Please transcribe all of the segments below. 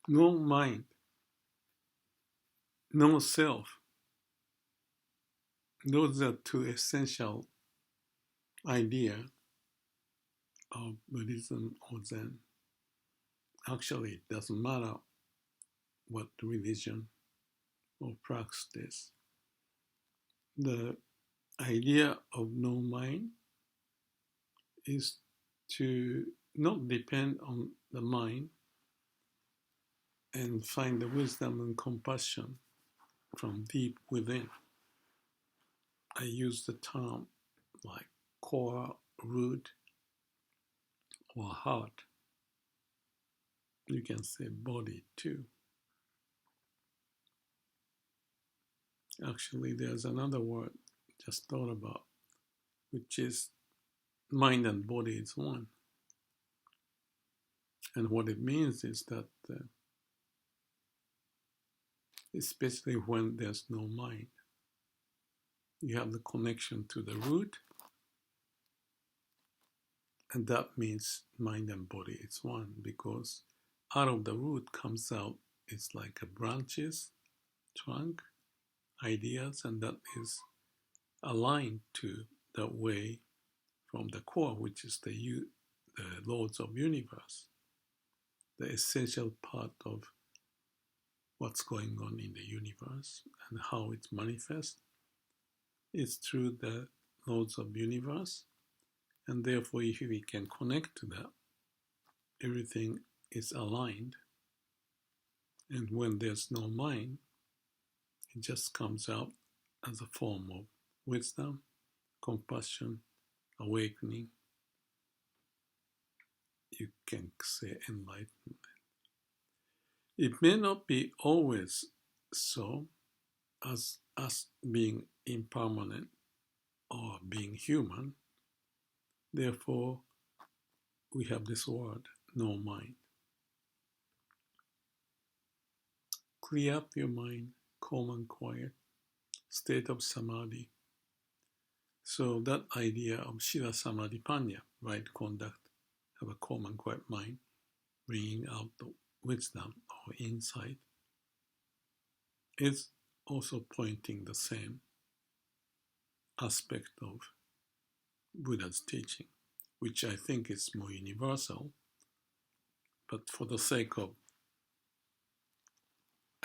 no mind, no self. Those are two essential ideas of Buddhism or Zen. Actually, it doesn't matter what religion or practice. The idea of no mind is to not depend on the mind and find the wisdom and compassion from deep within. I use the term like core, root, or heart. You can say body too. Actually, there's another word just thought about, which is mind and body is one. And what it means is that, especially when there's no mind, you have the connection to the root, and that means mind and body is one, because out of the root comes out, it's like a branches, trunk, ideas, and that is aligned to the way from the core, which is the laws of universe, the essential part of what's going on in the universe and how it manifests is through the laws of universe. And therefore, if we can connect to that, everything is aligned. And when there's no mind, it just comes out as a form of wisdom, compassion, awakening. You can say enlightenment. It may not be always so, as us being impermanent or being human. Therefore, we have this word, no mind. Clear up your mind, calm and quiet, state of samadhi. So that idea of Shila Samadhi Panya, right conduct, have a calm and quiet mind, bringing out the wisdom or insight, is also pointing the same aspect of Buddha's teaching, which I think is more universal, but for the sake of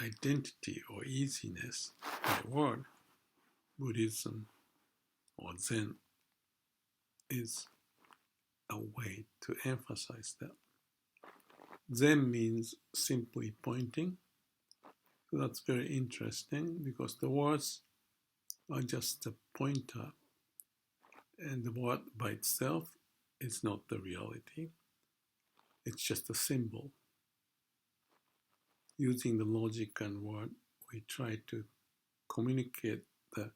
identity or easiness by word, Buddhism or Zen is a way to emphasize that. Zen means simply pointing. So that's very interesting because the words are just a pointer, and the word by itself is not the reality. It's just a symbol. Using the logic and word, we try to communicate the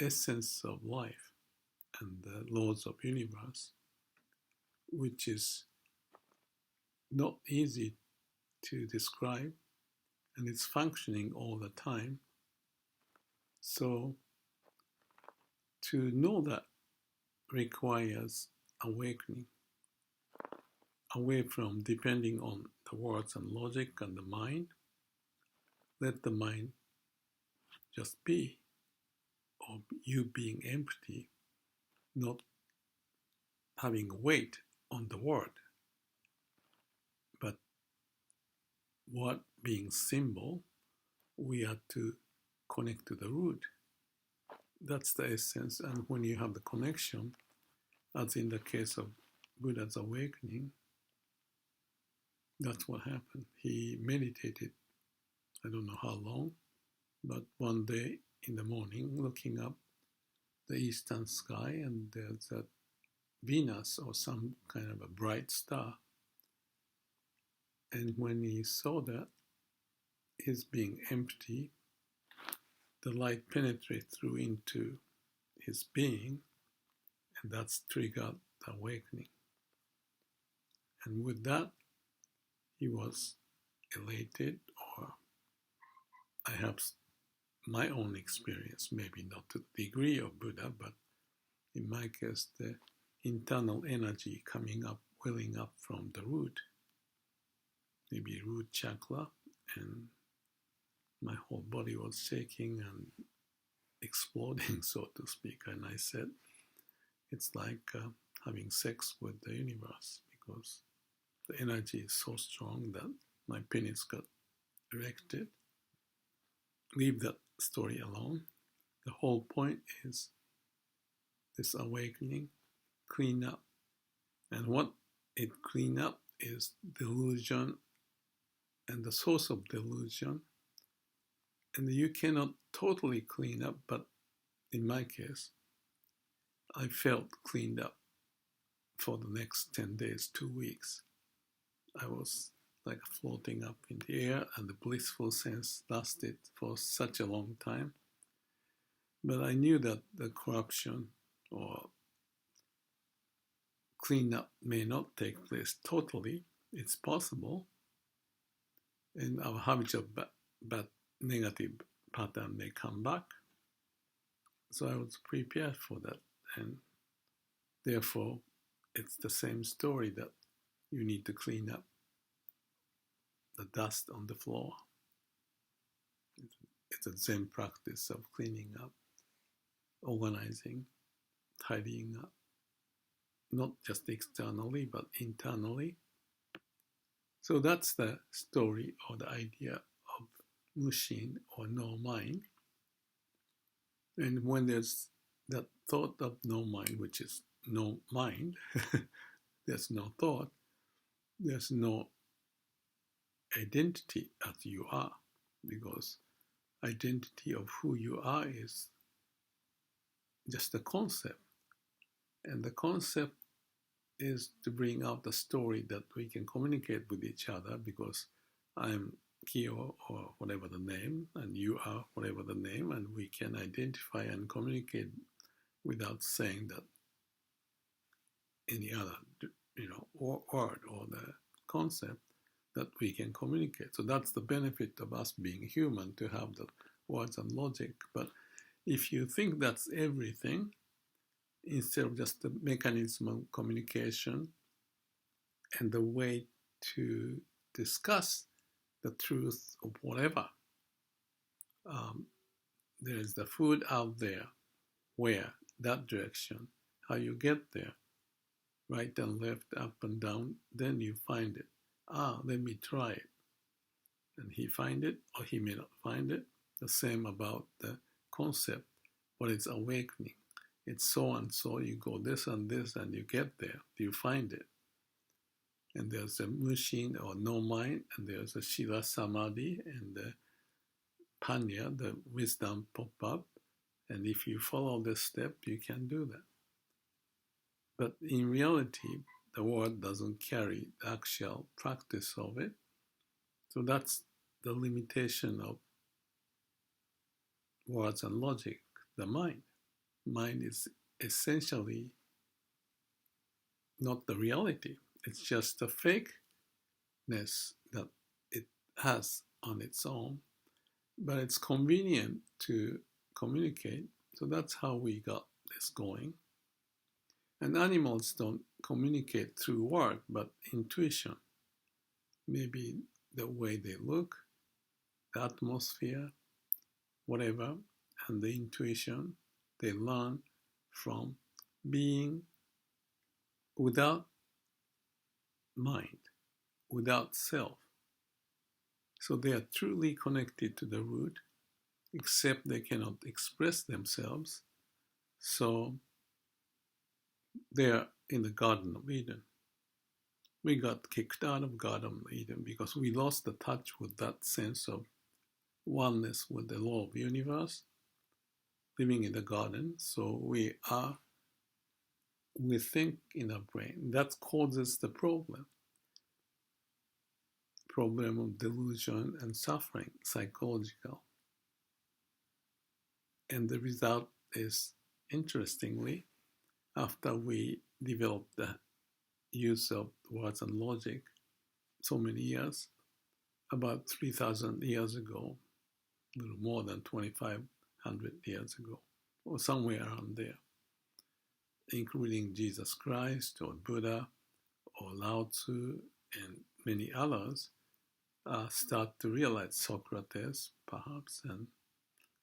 essence of life and the laws of universe, which is not easy to describe, and it's functioning all the time. So to know that requires awakening, away from depending on the words and logic and the mind. Let the mind just be, or you being empty, not having weight on the word, but word being symbol, we are to connect to the root. That's the essence. And when you have the connection, as in the case of Buddha's awakening, that's what happened. He meditated, I don't know how long, but one day in the morning, looking up the eastern sky, and there's a Venus or some kind of a bright star. And when he saw that, his being empty, the light penetrated through into his being, and that's triggered the awakening. And with that, he was elated, or I have my own experience, maybe not to the degree of Buddha, but in my case, the internal energy coming up, welling up from the root maybe root chakra, and my whole body was shaking and exploding, so to speak. And I said, it's like having sex with the universe, because the energy is so strong that my penis got erected. Leave that story alone. The whole point is this awakening, clean up. And what it clean up is delusion and the source of delusion. And you cannot totally clean up, but in my case, I felt cleaned up for the next 10 days, 2 weeks. I was like floating up in the air, and the blissful sense lasted for such a long time. But I knew that the corruption or cleanup may not take place totally. It's possible, and our habitual bad negative pattern may come back. So I was prepared for that, and therefore it's the same story that you need to clean up the dust on the floor. It's a Zen practice of cleaning up, organizing, tidying up, not just externally but internally. So that's the story or the idea of mushin or no mind. And when there's that thought of no mind, which is no mind, there's no thought, there's no identity as you are, because identity of who you are is just a concept. And the concept is to bring out the story that we can communicate with each other, because I'm Kyo or whatever the name, and you are whatever the name, and we can identify and communicate without saying that any other, word or the concept, that we can communicate. So that's the benefit of us being human, to have the words and logic. But if you think that's everything, instead of just the mechanism of communication and the way to discuss the truth of whatever, there is the food out there, where, that direction, how you get there, right and left, up and down, then you find it. Let me try it. And he find it, or he may not find it. The same about the concept, but it's awakening. It's so and so, you go this and this, and you get there, you find it. And there's a mushin or no mind, and there's a shila samadhi, and the panya, the wisdom pop up. And if you follow this step, you can do that. But in reality, the word doesn't carry the actual practice of it. So that's the limitation of words and logic, the mind. Mind is essentially not the reality. It's just a fakeness that it has on its own, but it's convenient to communicate. So that's how we got this going. And animals don't communicate through word, but intuition. Maybe the way they look, the atmosphere, whatever, and the intuition they learn from being without mind, without self. So they are truly connected to the root, except they cannot express themselves. So they are in the Garden of Eden. We got kicked out of Garden of Eden because we lost the touch with that sense of oneness with the law of the universe, living in the garden. So we think in our brain. That causes the problem of delusion and suffering, psychological. And the result is, interestingly, after we developed the use of words and logic so many years, about 3,000 years ago, a little more than 2,500 years ago, or somewhere around there, including Jesus Christ or Buddha or Lao Tzu and many others, start to realize Socrates, perhaps, and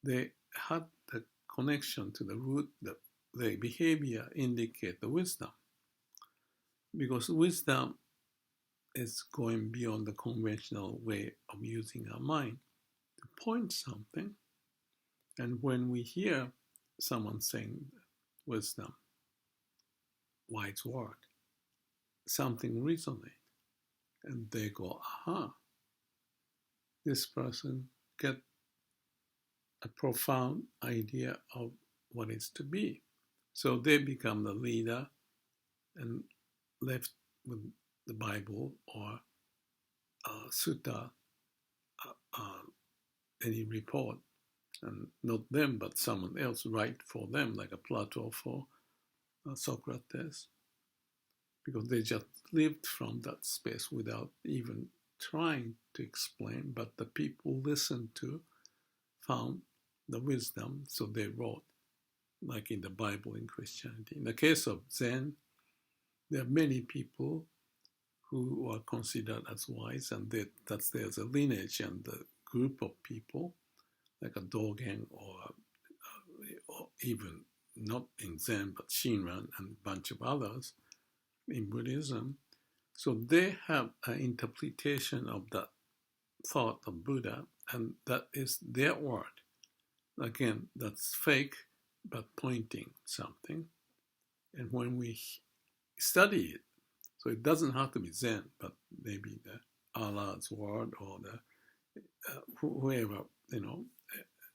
they had the connection to the root, the behavior indicate the wisdom, because wisdom is going beyond the conventional way of using our mind to point something. And when we hear someone saying wisdom, wise word, something resonates, and they go, aha, this person get a profound idea of what is to be. So they become the leader and left with the Bible or sutta, any report, and not them but someone else write for them, like a Plato for Socrates, because they just lived from that space without even trying to explain, but the people listened to found the wisdom, so they wrote, like in the Bible in Christianity. In the case of Zen, there are many people who are considered as wise, and there's a lineage and a group of people, like a Dogen or even not in Zen, but Shinran and a bunch of others in Buddhism. So they have an interpretation of that thought of Buddha, and that is their word. Again, that's fake, but pointing something. And when we study it, so it doesn't have to be Zen, but maybe the Allah's word or the whoever,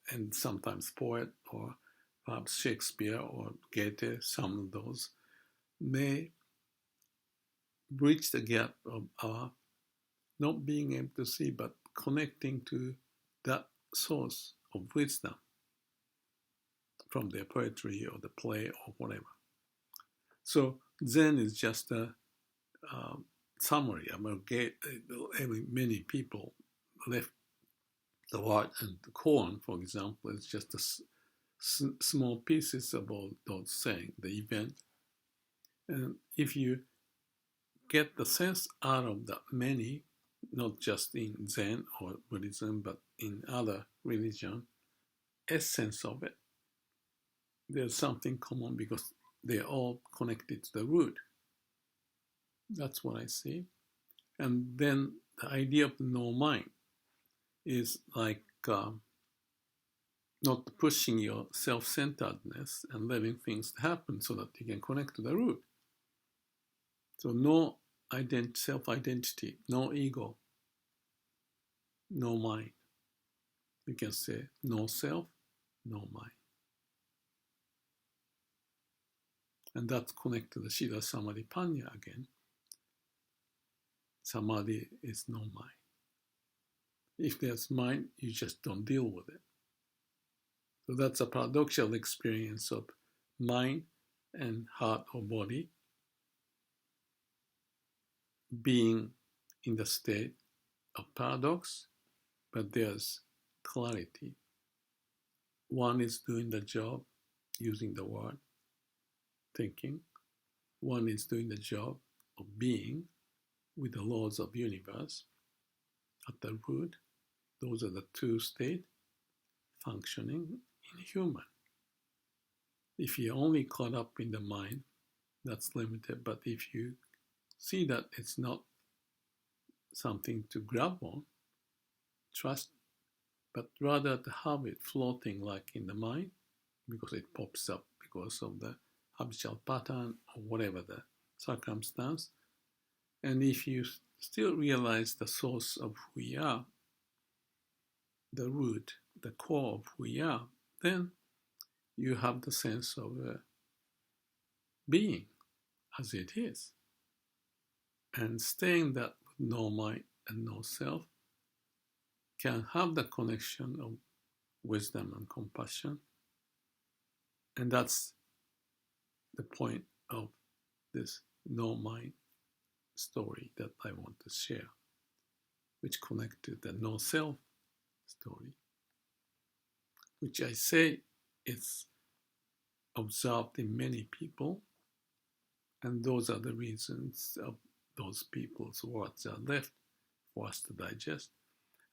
and sometimes poet or perhaps Shakespeare or Goethe, some of those may bridge the gap of our not being able to see, but connecting to that source of wisdom from their poetry or the play or whatever. So Zen is just a summary. Many people left the word, and the koan, for example, is just small pieces about those saying, the event. And if you get the sense out of that many, not just in Zen or Buddhism, but in other religion, essence of it, there's something common because they're all connected to the root. That's what I see. And then the idea of the no mind is like not pushing your self-centeredness and letting things happen so that you can connect to the root. So no self-identity, no ego, no mind. You can say no self, no mind. And that's connected to the Siddha Samadhi Panya again. Samadhi is no mind. If there's mind, you just don't deal with it. So that's a paradoxical experience of mind and heart or body being in the state of paradox, but there's clarity. One is doing the job using the word, thinking. One is doing the job of being with the laws of universe at the root. Those are the two states functioning in human. If you're only caught up in the mind, that's limited. But if you see that it's not something to grab on, trust, but rather to have it floating like in the mind, because it pops up because of the habitual pattern or whatever the circumstance. And if you still realize the source of who we are, the root, the core of who we are, then you have the sense of being as it is. And staying that with no mind and no self can have the connection of wisdom and compassion. And that's the point of this no mind story that I want to share, which connects to the no self story, which I say is observed in many people, and those are the reasons of those people's words are left for us to digest.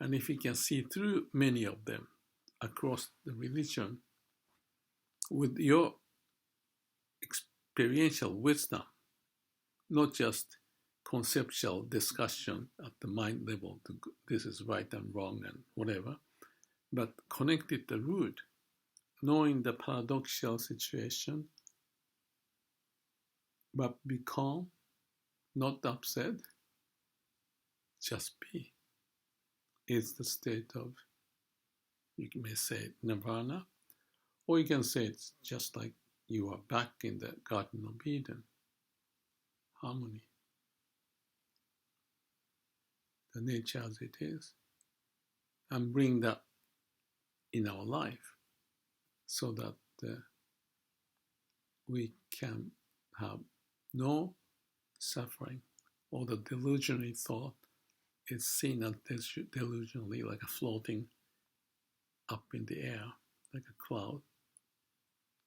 And if we can see through many of them across the religion with your experiential wisdom, not just conceptual discussion at the mind level, to this is right and wrong and whatever, but connected the root, knowing the paradoxical situation, but be calm, not upset, just be, is the state of, you may say, nirvana, or you can say it's just like you are back in the Garden of Eden, harmony, the nature as it is, and bring that in our life so that we can have no suffering, or the delusionary thought is seen as delusionally like a floating up in the air, like a cloud,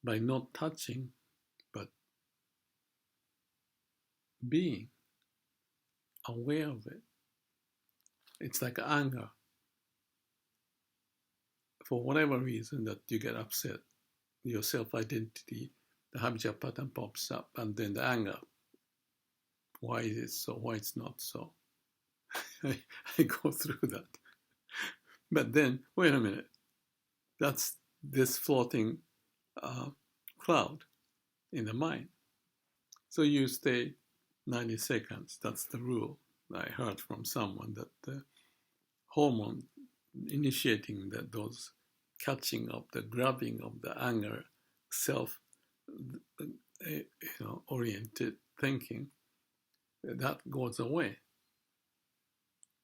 by not touching, but being aware of it. It's like anger. For whatever reason that you get upset, your self-identity, the habitual pattern pops up, and then the anger. Why is it so? Why it's not so? I go through that. But then, wait a minute. That's this floating cloud in the mind. So you stay 90 seconds. That's the rule. I heard from someone that the hormone initiating those catching of the grabbing of the anger, self oriented thinking, that goes away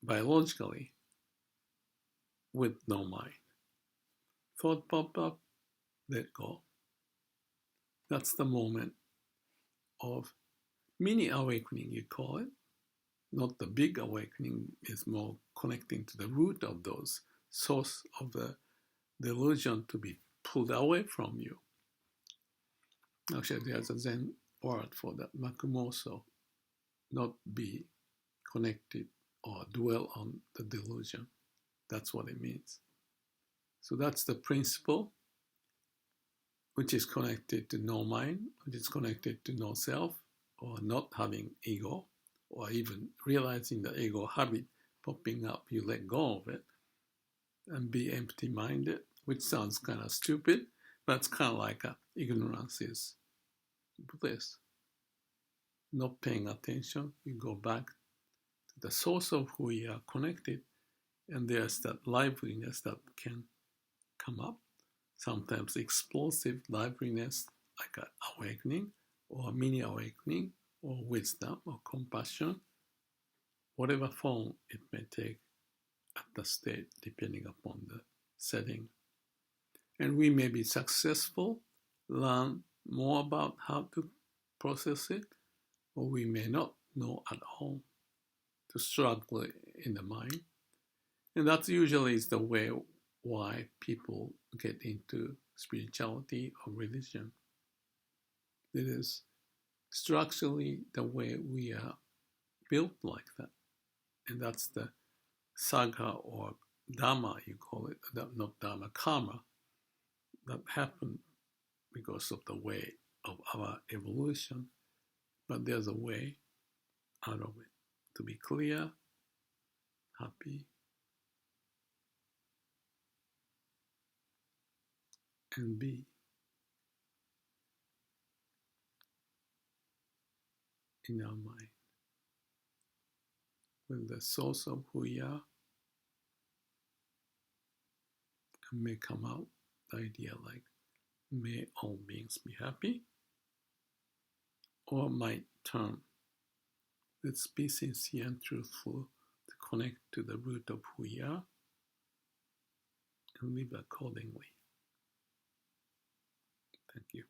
biologically with no mind. Thought pop up, let go. That's the moment of mini awakening, you call it. Not the big awakening, is more connecting to the root of those, source of the delusion to be pulled away from you. Actually, there's a Zen word for that, makumoso, not be connected or dwell on the delusion. That's what it means. So that's the principle, which is connected to no mind, which is connected to no self, or not having ego, or even realizing the ego habit popping up, you let go of it and be empty-minded, which sounds kind of stupid, but it's kind of like ignorance is bliss. Not paying attention, you go back to the source of who you are connected, and there's that liveliness that can come up, sometimes explosive liveliness, like an awakening, or a mini awakening, or wisdom, or compassion, whatever form it may take at the state, depending upon the setting. And we may be successful, learn more about how to process it, or we may not know at all, to struggle in the mind. And that usually is the way why people get into spirituality or religion. It is structurally the way we are built like that. And that's the saga or dharma, you call it, not dharma, karma, that happened because of the way of our evolution. But there's a way out of it, to be clear, happy, and be in our mind. When the source of who we are may come out, the idea like, may all beings be happy, or might turn, let's be sincere and truthful to connect to the root of who we are and live accordingly. Thank you.